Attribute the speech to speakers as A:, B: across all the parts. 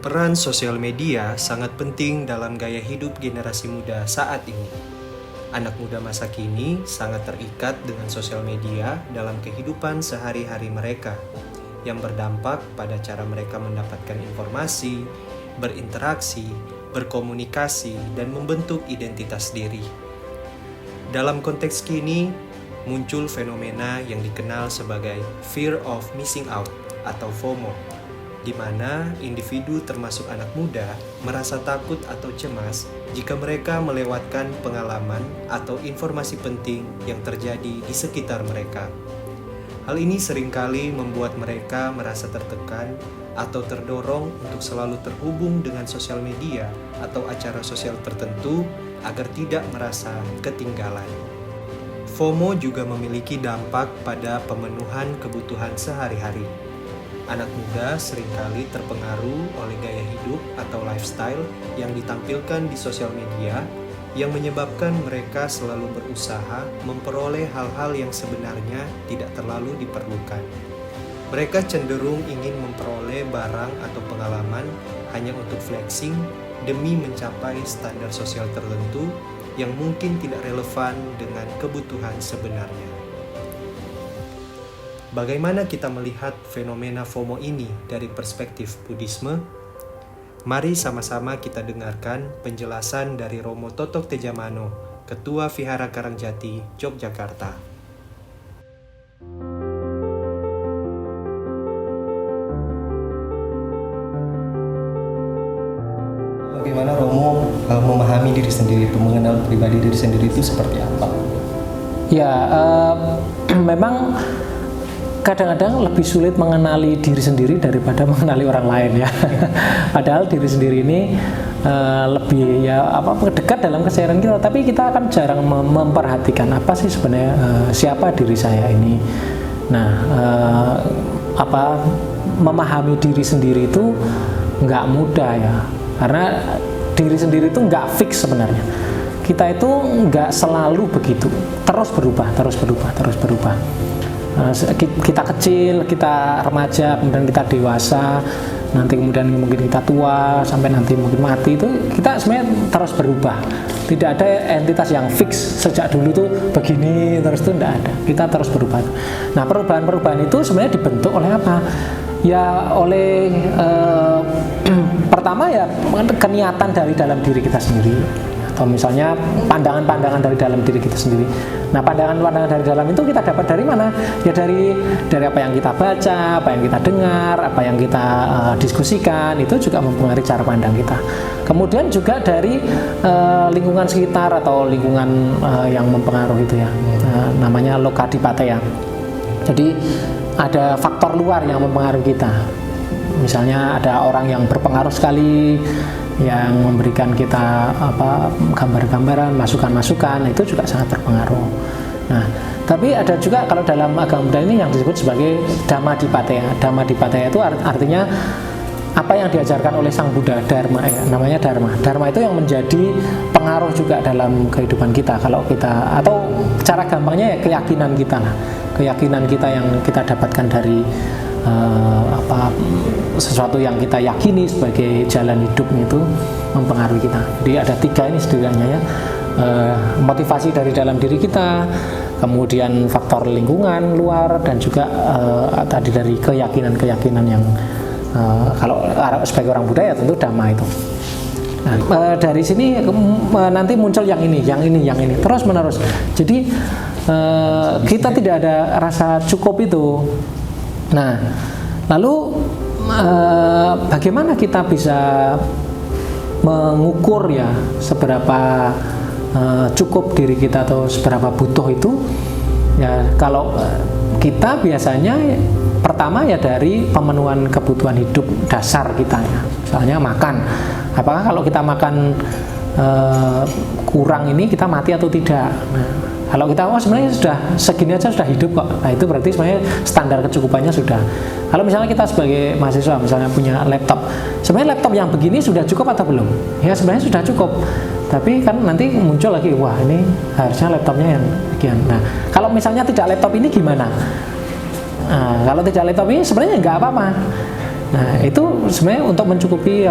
A: Peran sosial media sangat penting dalam gaya hidup generasi muda saat ini. Anak muda masa kini sangat terikat dengan sosial media dalam kehidupan sehari-hari mereka, yang berdampak pada cara mereka mendapatkan informasi, berinteraksi, berkomunikasi, dan membentuk identitas diri. Dalam konteks kini, muncul fenomena yang dikenal sebagai fear of missing out atau FOMO, di mana individu termasuk anak muda merasa takut atau cemas jika mereka melewatkan pengalaman atau informasi penting yang terjadi di sekitar mereka. Hal ini seringkali membuat mereka merasa tertekan atau terdorong untuk selalu terhubung dengan sosial media atau acara sosial tertentu agar tidak merasa ketinggalan. FOMO juga memiliki dampak pada pemenuhan kebutuhan sehari-hari. Anak muda seringkali terpengaruh oleh gaya hidup atau lifestyle yang ditampilkan di sosial media yang menyebabkan mereka selalu berusaha memperoleh hal-hal yang sebenarnya tidak terlalu diperlukan. Mereka cenderung ingin memperoleh barang atau pengalaman hanya untuk flexing demi mencapai standar sosial tertentu yang mungkin tidak relevan dengan kebutuhan sebenarnya. Bagaimana kita melihat fenomena FOMO ini dari perspektif Buddhisme? Mari sama-sama kita dengarkan penjelasan dari Romo Totok Tejamano, Ketua Vihara Karangjati, Yogyakarta.
B: Bagaimana Romo memahami diri sendiri itu, mengenal pribadi diri sendiri itu seperti apa?
C: Ya, memang kadang-kadang lebih sulit mengenali diri sendiri daripada mengenali orang lain ya. Padahal diri sendiri ini lebih dekat dalam keseharian kita, tapi kita akan jarang memperhatikan apa sih sebenarnya siapa diri saya ini. Nah, memahami diri sendiri itu nggak mudah ya, karena diri sendiri itu nggak fix sebenarnya. Kita itu nggak selalu begitu, terus berubah. Kita kecil, kita remaja, kemudian kita dewasa, nanti kemudian mungkin kita tua, sampai nanti mungkin mati, itu kita sebenarnya terus berubah. Tidak ada entitas yang fix sejak dulu tuh begini terus, itu tidak ada. Kita terus berubah. Nah, perubahan-perubahan itu sebenarnya dibentuk oleh apa? Ya oleh pertama ya keniatan dari dalam diri kita sendiri, atau misalnya pandangan-pandangan dari dalam diri kita sendiri. Nah, pandangan-pandangan dari dalam itu kita dapat dari mana? Ya dari apa yang kita baca, apa yang kita dengar, apa yang kita diskusikan, itu juga mempengaruhi cara pandang kita. Kemudian juga dari lingkungan sekitar atau lingkungan yang mempengaruhi itu ya, namanya lokadipateya. Jadi ada faktor luar yang mempengaruhi kita. Misalnya ada orang yang berpengaruh sekali, yang memberikan kita gambar-gambaran, masukan-masukan, itu juga sangat berpengaruh. Nah, tapi ada juga kalau dalam agama Buddha ini yang disebut sebagai Dhammadipatteya. Dhammadipatteya itu artinya apa yang diajarkan oleh Sang Buddha, Dharma ya, namanya Dharma. Dharma itu yang menjadi pengaruh juga dalam kehidupan kita. Kalau kita, atau cara gampangnya ya keyakinan kita lah. Keyakinan kita yang kita dapatkan dari sesuatu yang kita yakini sebagai jalan hidup itu mempengaruhi kita. Jadi ada tiga ini setidaknya ya, motivasi dari dalam diri kita, kemudian faktor lingkungan luar, dan juga tadi dari keyakinan yang kalau sebagai orang Buddha ya tentu Dhamma itu. Nah, dari sini nanti muncul yang ini terus menerus. Jadi kita tidak ada rasa cukup itu. Nah, lalu bagaimana kita bisa mengukur ya seberapa cukup diri kita atau seberapa butuh itu? Ya, kalau kita biasanya pertama ya dari pemenuhan kebutuhan hidup dasar kita ya. Misalnya makan. Apakah kalau kita makan kurang ini kita mati atau tidak? Nah, kalau kita sebenarnya sudah segini aja sudah hidup kok. Nah, itu berarti sebenarnya standar kecukupannya sudah. Kalau misalnya kita sebagai mahasiswa misalnya punya laptop, sebenarnya laptop yang begini sudah cukup atau belum? Ya sebenarnya sudah cukup. Tapi kan nanti muncul lagi, wah ini harusnya laptopnya yang sekian. Nah, kalau misalnya tidak laptop ini gimana? Nah, kalau tidak laptop ini sebenarnya nggak apa-apa. Nah, itu sebenarnya untuk mencukupi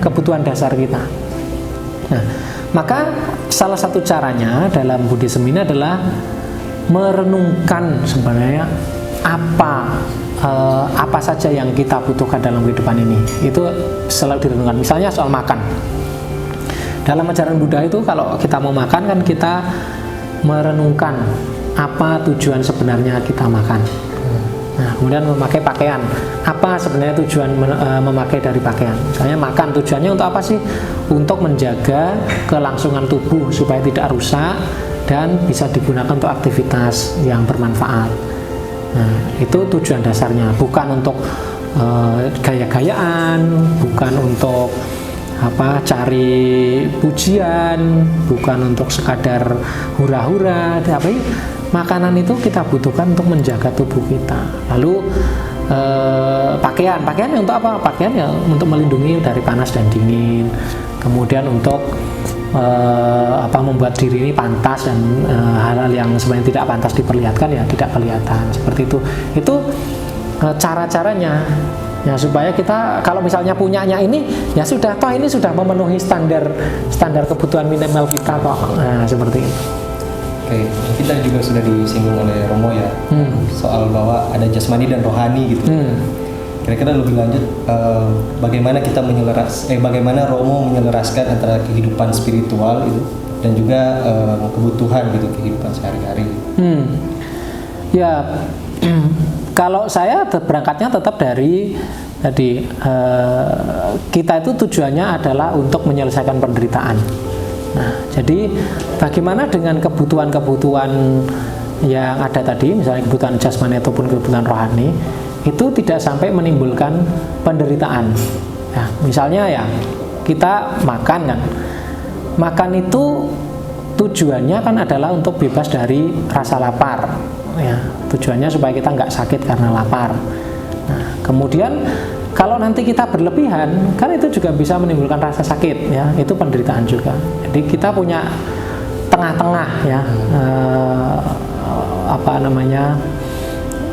C: kebutuhan dasar kita. Nah, maka salah satu caranya dalam Buddhisme ini adalah merenungkan sebenarnya apa saja yang kita butuhkan dalam kehidupan ini. Itu selalu direnungkan. Misalnya soal makan. Dalam ajaran Buddha itu kalau kita mau makan kan kita merenungkan apa tujuan sebenarnya kita makan. Nah, kemudian memakai pakaian. Apa sebenarnya tujuan memakai dari pakaian? Misalnya makan tujuannya untuk apa sih? Untuk menjaga kelangsungan tubuh supaya tidak rusak dan bisa digunakan untuk aktivitas yang bermanfaat. Nah, itu tujuan dasarnya, bukan untuk gaya-gayaan, bukan untuk cari pujian, bukan untuk sekadar hura-hura, tapi makanan itu kita butuhkan untuk menjaga tubuh kita. Lalu pakaian yang untuk apa? Pakaian yang untuk melindungi dari panas dan dingin. Kemudian untuk membuat diri ini pantas dan hal-hal yang sebenarnya tidak pantas diperlihatkan ya tidak kelihatan, seperti itu. Itu cara-caranya ya supaya kita kalau misalnya punyanya ini ya sudah, toh ini sudah memenuhi standar kebutuhan minimal kita kok. Nah, seperti itu.
B: Oke, mungkin tadi juga sudah disinggung oleh Romo ya, soal bahwa ada jasmani dan rohani gitu. Kira-kira lebih lanjut, bagaimana bagaimana Romo menyelaraskan antara kehidupan spiritual itu dan juga kebutuhan gitu kehidupan sehari-hari.
C: Ya, kalau saya berangkatnya tetap dari tadi kita itu tujuannya adalah untuk menyelesaikan penderitaan. Nah, jadi bagaimana dengan kebutuhan-kebutuhan yang ada tadi, misalnya kebutuhan jasmani ataupun kebutuhan rohani, itu tidak sampai menimbulkan penderitaan. Nah, misalnya ya kita makan kan, makan itu tujuannya kan adalah untuk bebas dari rasa lapar. Ya, tujuannya supaya kita nggak sakit karena lapar. Nah, kemudian kalau nanti kita berlebihan, kan itu juga bisa menimbulkan rasa sakit, ya, itu penderitaan juga. Jadi kita punya tengah-tengah, ya,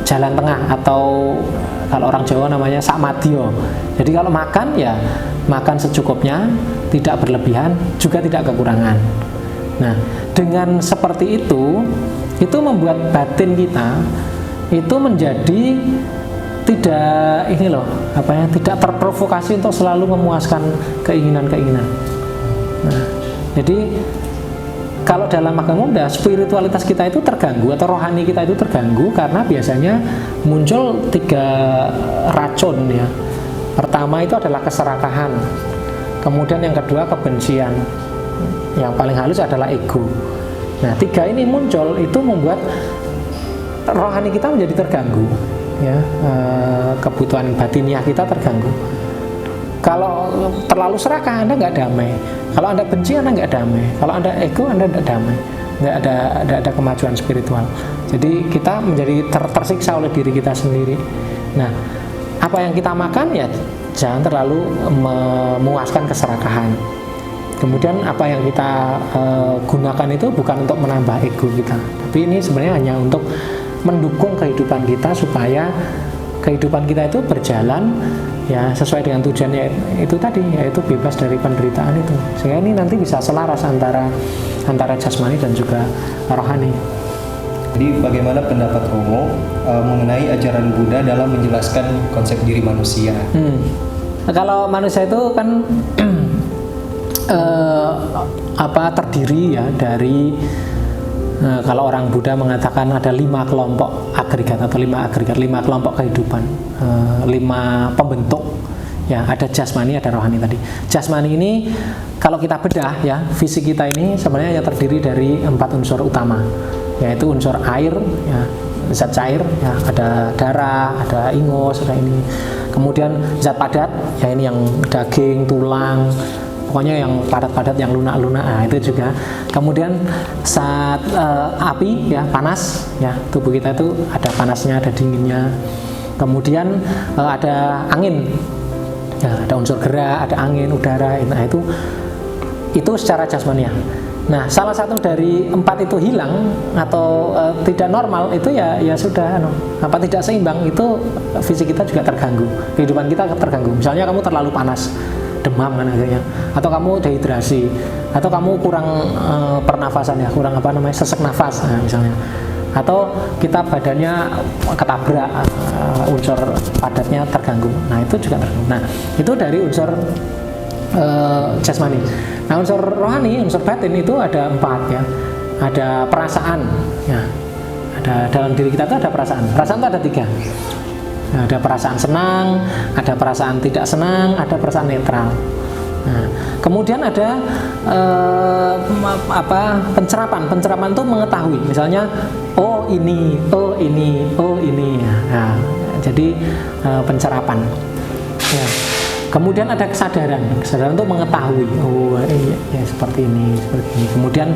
C: jalan tengah, atau kalau orang Jawa namanya sakmadya. Jadi kalau makan ya makan secukupnya, tidak berlebihan, juga tidak kekurangan. Nah, dengan seperti itu membuat batin kita itu menjadi tidak terprovokasi untuk selalu memuaskan keinginan-keinginan. Nah, jadi kalau dalam agama Buddha, spiritualitas kita itu terganggu atau rohani kita itu terganggu karena biasanya muncul 3 racun, ya. Pertama itu adalah keserakahan. Kemudian yang kedua kebencian. Yang paling halus adalah ego. Nah, 3 ini muncul itu membuat rohani kita menjadi terganggu. Ya, kebutuhan batiniah kita terganggu. Kalau terlalu serakah, Anda nggak damai. Kalau Anda benci, Anda nggak damai. Kalau Anda ego, Anda nggak damai. Nggak ada kemajuan spiritual. Jadi kita menjadi tersiksa oleh diri kita sendiri. Nah, apa yang kita makan ya jangan terlalu memuaskan keserakahan. Kemudian apa yang kita gunakan itu bukan untuk menambah ego kita, tapi ini sebenarnya hanya untuk mendukung kehidupan kita supaya kehidupan kita itu berjalan ya sesuai dengan tujuannya itu tadi, yaitu bebas dari penderitaan itu. Sehingga ini nanti bisa selaras antara jasmani dan juga rohani.
B: Jadi bagaimana pendapat Romo mengenai ajaran Buddha dalam menjelaskan konsep diri manusia?
C: Kalau manusia itu kan terdiri ya dari kalau orang Buddha mengatakan ada 5 kelompok agregat atau 5 kelompok kehidupan, 5 pembentuk. Ya, ada jasmani, ada rohani tadi. Jasmani ini kalau kita bedah ya, fisik kita ini sebenarnya terdiri dari 4 unsur utama, yaitu unsur air, ya, zat cair, ya, ada darah, ada ingus, ada ini. Kemudian zat padat, ya ini yang daging, tulang, pokoknya yang padat-padat, yang lunak-lunak, nah, itu juga. Kemudian saat api, ya, panas, ya, tubuh kita itu ada panasnya, ada dinginnya. Kemudian ada angin, ya, ada unsur gerak, ada angin, udara. Nah, itu secara jasmaniah. Nah, salah satu dari 4 itu hilang atau tidak normal itu ya sudah tidak seimbang, itu fisik kita juga terganggu, kehidupan kita terganggu. Misalnya kamu terlalu panas, demam kan akhirnya, atau kamu dehidrasi, atau kamu kurang pernafasan ya, kurang sesak nafas misalnya, atau kita badannya ketabrak, unsur padatnya terganggu. Nah, itu juga terganggu. Nah, itu dari unsur jasmani. Nah, unsur rohani, unsur batin itu ada 4 ya. Ada perasaan ya. Ada dalam diri kita itu ada perasaan. Perasaan itu ada 3. Nah, ada perasaan senang, ada perasaan tidak senang, ada perasaan netral. Nah, kemudian ada pencerapan itu mengetahui. Misalnya, oh ini. Nah, jadi pencerapan. Ya. Kemudian ada kesadaran untuk mengetahui, oh iya, seperti ini. Kemudian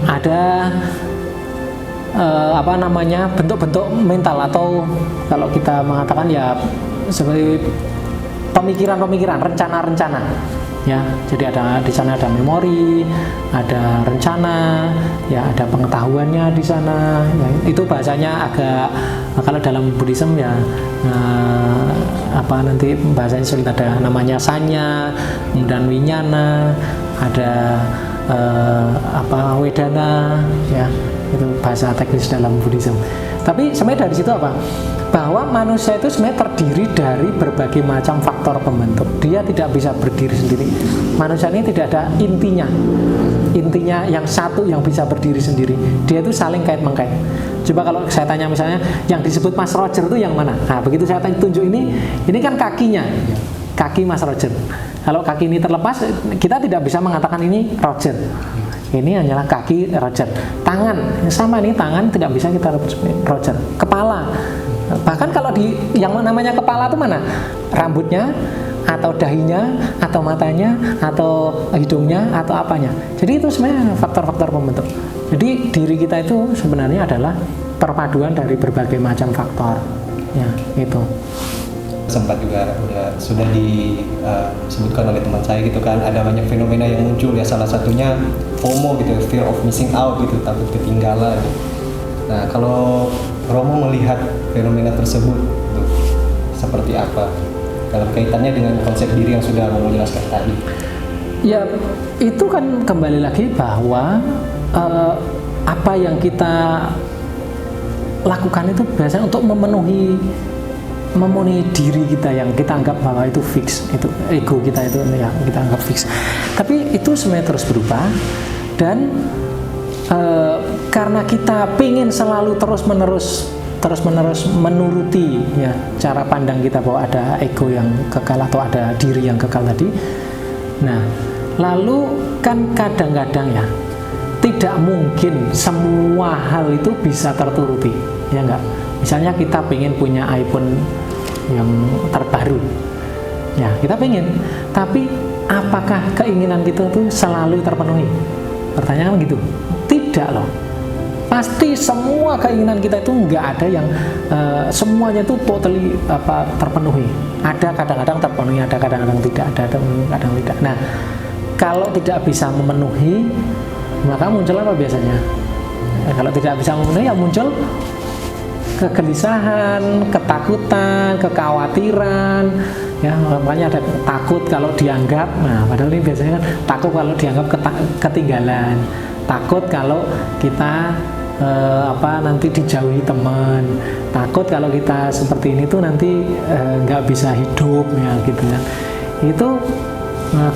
C: ada bentuk-bentuk mental, atau kalau kita mengatakan ya seperti pemikiran, rencana-rencana. Ya, jadi di sana ada memori, ada rencana, ya ada pengetahuannya di sana. Ya, itu bahasanya agak, kalau dalam Buddhism ya nanti bahasanya sulit, ada namanya sanya, kemudian winyana, ada wedana, ya itu bahasa teknis dalam Buddhism. Tapi sebenarnya dari situ apa? Bahwa manusia itu sebenarnya terdiri dari berbagai macam faktor pembentuk. Dia tidak bisa berdiri sendiri. Manusia ini tidak ada intinya yang satu yang bisa berdiri sendiri. Dia itu saling kait-mengkait. Coba kalau saya tanya misalnya, yang disebut Mas Roger itu yang mana? Nah, begitu saya tunjuk ini kan kakinya, kaki Mas Roger. Kalau kaki ini terlepas, kita tidak bisa mengatakan ini Roger. Ini hanyalah kaki Roger. Tangan, sama nih, tangan tidak bisa kita Roger. Kepala, bahkan kalau yang namanya kepala itu mana? Rambutnya, atau dahinya, atau matanya, atau hidungnya, atau apanya. Jadi itu sebenarnya faktor-faktor pembentuk. Jadi diri kita itu sebenarnya adalah perpaduan dari berbagai macam faktor. Ya, itu.
B: Sempat juga sudah disebutkan oleh teman saya gitu kan, ada banyak fenomena yang muncul ya, salah satunya FOMO gitu, fear of missing out gitu, takut ketinggalan. Nah, kalau Romo melihat fenomena tersebut gitu, seperti apa dalam kaitannya dengan konsep diri yang sudah Romo jelaskan tadi?
C: Ya, itu kan kembali lagi bahwa apa yang kita lakukan itu biasanya untuk memenuhi diri kita yang kita anggap bahwa itu fix, itu ego kita itu yang kita anggap fix. Tapi itu sebenarnya terus berubah, dan karena kita pingin selalu terus menerus menuruti ya cara pandang kita bahwa ada ego yang kekal atau ada diri yang kekal tadi. Nah, lalu kan kadang-kadang ya tidak mungkin semua hal itu bisa terturuti, ya enggak? Misalnya kita pengen punya iPhone yang terbaru, ya kita pengen, tapi apakah keinginan kita itu selalu terpenuhi? Pertanyaan gitu. Tidak loh. Pasti semua keinginan kita itu nggak ada yang semuanya itu totally terpenuhi. Ada kadang-kadang terpenuhi, ada kadang-kadang tidak, ada kadang-kadang tidak. Nah, kalau tidak bisa memenuhi, maka muncul apa biasanya? Kalau tidak bisa memenuhi, ya muncul kegelisahan, ketakutan, kekhawatiran. Ya, makanya ada takut kalau dianggap. Nah, padahal ini biasanya kan takut kalau dianggap ketinggalan. Takut kalau kita nanti dijauhi teman. Takut kalau kita seperti ini tuh nanti nggak bisa hidup ya gitu ya. Itu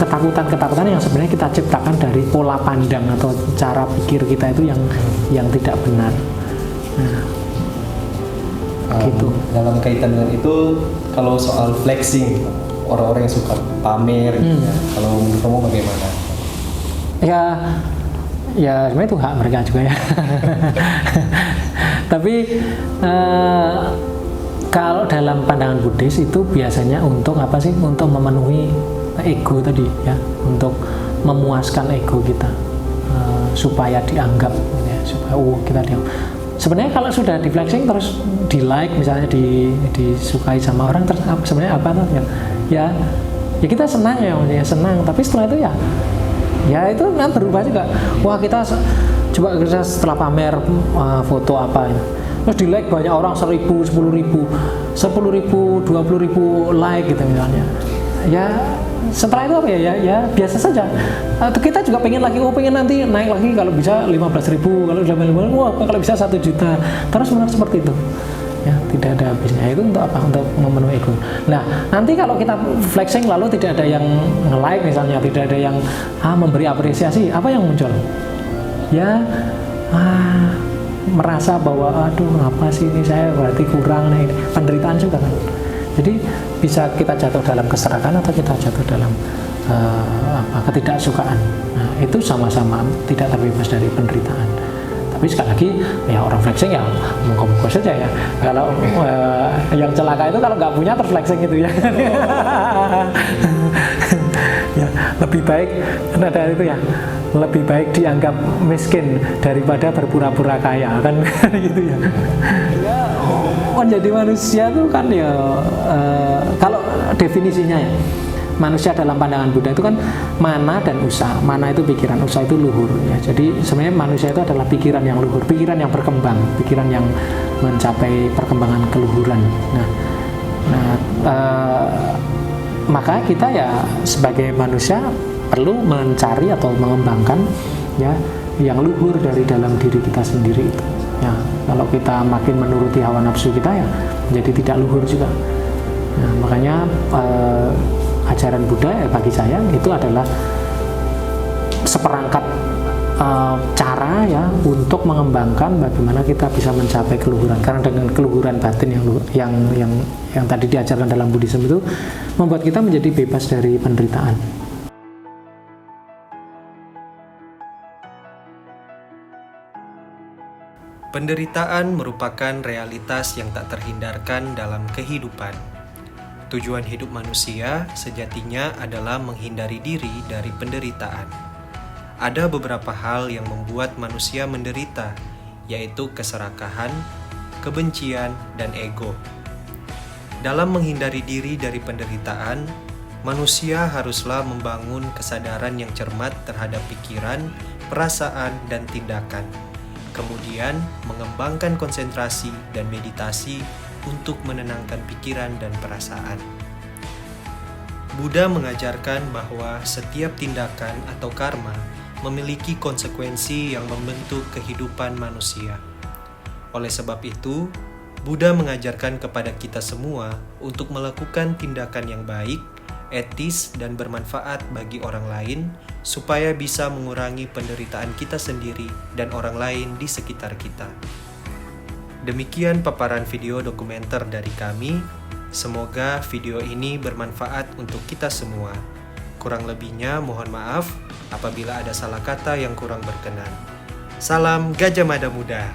C: ketakutan-ketakutan yang sebenarnya kita ciptakan dari pola pandang atau cara pikir kita itu yang tidak benar. Nah, gitu.
B: Dalam kaitan dengan itu, kalau soal flexing, orang-orang yang suka pamer, gitu ya, kalau menurut kamu bagaimana?
C: Ya sebenarnya itu hak mereka juga ya. Tapi kalau dalam pandangan Buddhis itu biasanya untuk apa sih? Untuk memenuhi ego tadi ya, untuk memuaskan ego kita, supaya dianggap ya, supaya kita dianggap. Sebenarnya kalau sudah di flexing terus di like misalnya, disukai sama orang, terus sebenarnya apa tuh ya kita senang ya senang, tapi setelah itu ya Ya itu kan berubah juga. Wah kita coba kita setelah pamer foto apa ya, terus di like banyak orang 1.000, 10.000, 20.000 like gitu misalnya. Ya setelah itu apa ya biasa saja. Kita juga pengen lagi, pengen nanti naik lagi kalau bisa 15.000, kalau 85.000, wah kalau bisa 1 juta. Terus menerus seperti itu. Ya, tidak ada habisnya. Itu untuk apa? Untuk memenuhi ego. Nah, nanti kalau kita flexing lalu tidak ada yang nge-like misalnya, tidak ada yang memberi apresiasi, apa yang muncul? Ya, merasa bahwa aduh apa sih ini, saya berarti kurang nih, penderitaan juga kan. Jadi bisa kita jatuh dalam keserakahan atau kita jatuh dalam ketidaksukaan. Nah, itu sama-sama tidak terbebas dari penderitaan. Tapi sekali lagi ya orang flexing ya moga-moga saja ya. Kalau yang celaka itu kalau nggak punya terus flexing itu ya. Ya lebih baik karena dari itu ya, lebih baik dianggap miskin daripada berpura-pura kaya kan gitu ya. Menjadi manusia itu kan ya kalau definisinya ya, manusia dalam pandangan Buddha itu kan mana dan usa. Mana itu pikiran, usa itu luhur ya. Jadi sebenarnya manusia itu adalah pikiran yang luhur, pikiran yang berkembang, pikiran yang mencapai perkembangan keluhuran. Maka kita ya sebagai manusia perlu mencari atau mengembangkan ya yang luhur dari dalam diri kita sendiri itu. Ya, kalau kita makin menuruti hawa nafsu kita ya menjadi tidak luhur juga. Nah, makanya ajaran Buddha ya bagi saya itu adalah seperangkat cara ya untuk mengembangkan bagaimana kita bisa mencapai keluhuran. Karena dengan keluhuran batin yang tadi diajarkan dalam Buddhisme itu membuat kita menjadi bebas dari penderitaan.
A: Penderitaan merupakan realitas yang tak terhindarkan dalam kehidupan. Tujuan hidup manusia sejatinya adalah menghindari diri dari penderitaan. Ada beberapa hal yang membuat manusia menderita, yaitu keserakahan, kebencian, dan ego. Dalam menghindari diri dari penderitaan, manusia haruslah membangun kesadaran yang cermat terhadap pikiran, perasaan, dan tindakan. Kemudian, mengembangkan konsentrasi dan meditasi untuk menenangkan pikiran dan perasaan. Buddha mengajarkan bahwa setiap tindakan atau karma memiliki konsekuensi yang membentuk kehidupan manusia. Oleh sebab itu, Buddha mengajarkan kepada kita semua untuk melakukan tindakan yang baik, etis, dan bermanfaat bagi orang lain, supaya bisa mengurangi penderitaan kita sendiri dan orang lain di sekitar kita. Demikian paparan video dokumenter dari kami. Semoga video ini bermanfaat untuk kita semua. Kurang lebihnya mohon maaf apabila ada salah kata yang kurang berkenan. Salam Gajah Mada Muda.